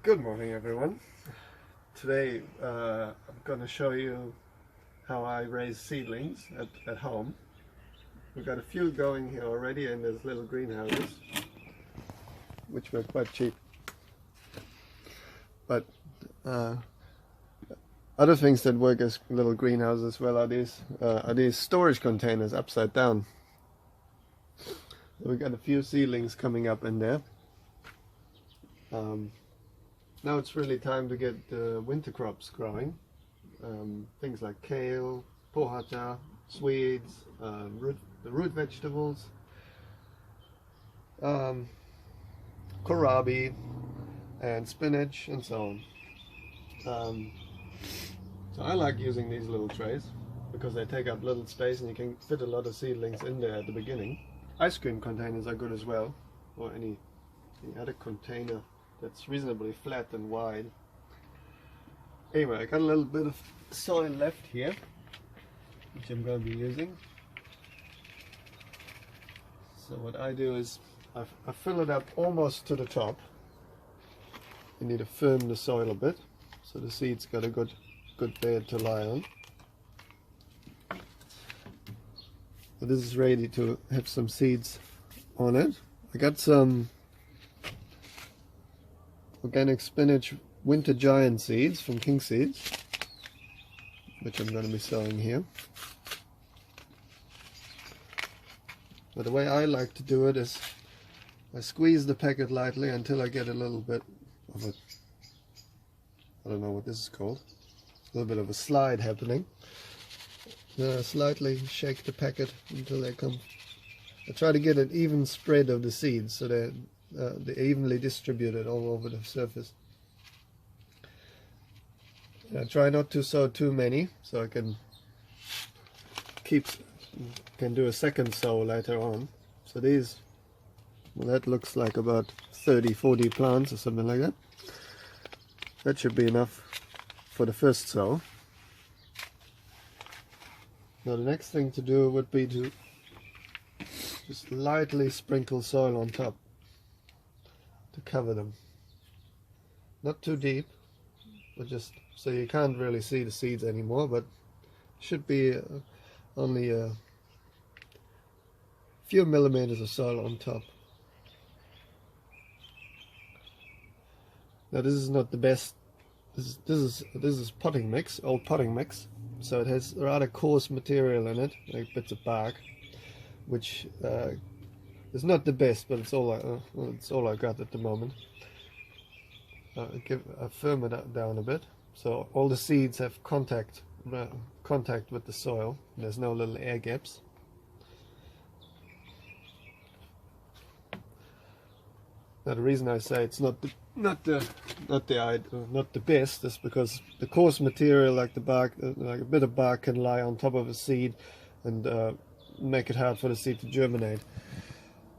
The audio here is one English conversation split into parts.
Good morning, everyone. Today I'm going to show you how I raise seedlings at home. We've got a few going here already in these little greenhouses, which were quite cheap. But uh, other things that work as little greenhouses as well are these storage containers upside down. So we've got a few seedlings coming up in there. Now it's really time to get the winter crops growing. Things like kale, pohacha, Swedes, the root vegetables, kohlrabi, and spinach, and so on. So I like using these little trays because they take up little space and you can fit a lot of seedlings in there at the beginning. Ice cream containers are good as well, or any other container that's reasonably flat and wide. Anyway, I got a little bit of soil left here, which I'm going to be using. So what I do is I fill it up almost to the top. You need to firm the soil a bit, so the seeds got a good bed to lie on. So this is ready to have some seeds on it. I got some organic spinach winter giant seeds from King Seeds, which I'm going to be sowing here. But the way I like to do it is I squeeze the packet lightly until I get a little bit of a, I don't know what this is called, a little bit of a slide happening. Then I slightly shake the packet until they come. I try to get an even spread of the seeds so they're evenly distributed all over the surface. I try not to sow too many so I can do a second sow later on. So these, well, that looks like about 30-40 plants or something like that. That should be enough for the first sow. Now the next thing to do would be to just lightly sprinkle soil on top to cover them. Not too deep, but just so you can't really see the seeds anymore, but should be only a few millimeters of soil on top. Now this is not the best. This is potting mix, old potting mix. So it has rather coarse material in it, like bits of bark, which is not the best, but it's all I got at the moment. I firm it down a bit, so all the seeds have contact with the soil. There's no little air gaps. Now the reason I say it's not the best is because the coarse material, like the bark, like a bit of bark, can lie on top of a seed and make it hard for the seed to germinate.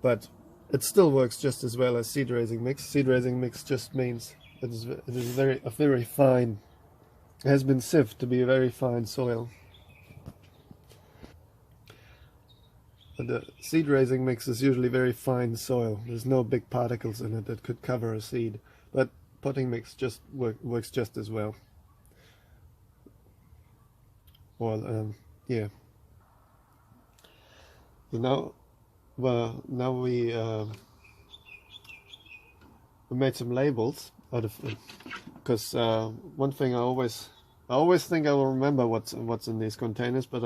But it still works just as well as seed raising mix. Seed raising mix just means it is very fine. It has been sieved to be a very fine soil. But the seed raising mix is usually very fine soil. There's no big particles in it that could cover a seed. But potting mix just works just as well. Well, yeah. So now we made some labels out of it, because one thing I always think I will remember what's in these containers, but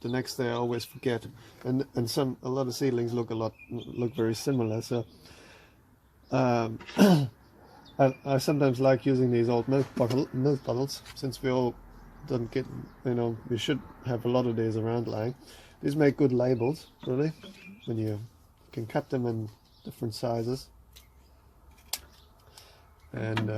the next day I always forget, and a lot of seedlings look very similar. So I sometimes like using these old milk bottles, since we all don't get, we should have a lot of these around lying. These make good labels, really, when you can cut them in different sizes. And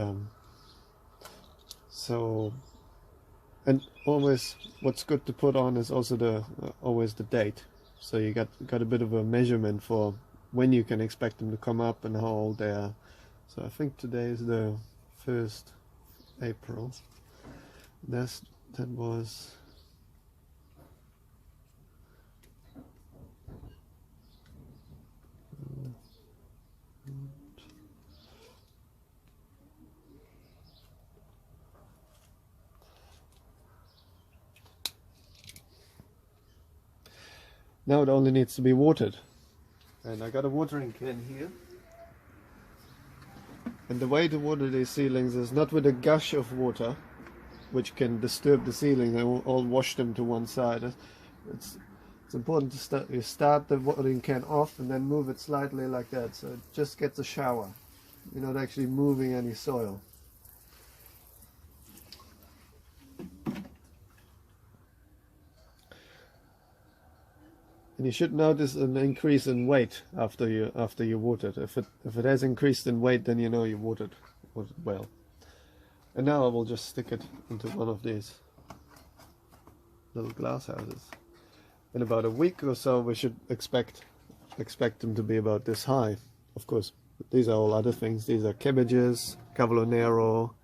and always what's good to put on is also always the date, so you got a bit of a measurement for when you can expect them to come up and how old they are. So I think today is the 1st April. That was Now it only needs to be watered. And I got a watering can here. And the way to water these seedlings is not with a gush of water, which can disturb the seedlings and all wash them to one side. It's important to start the watering can off and then move it slightly like that, so it just gets a shower. You're not actually moving any soil. And you should notice an increase in weight after you watered. If it has increased in weight, then you know you watered well. And now I will just stick it into one of these little glass houses. In about a week or so, we should expect them to be about this high. Of course, these are all other things. These are cabbages, cavolo nero,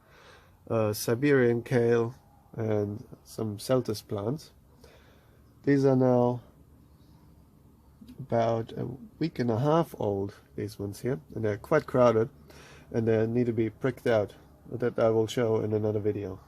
Siberian kale, and some Celtis plants. These are now about a week and a half old, these ones here, and they're quite crowded, and they need to be pricked out. That I will show in another video.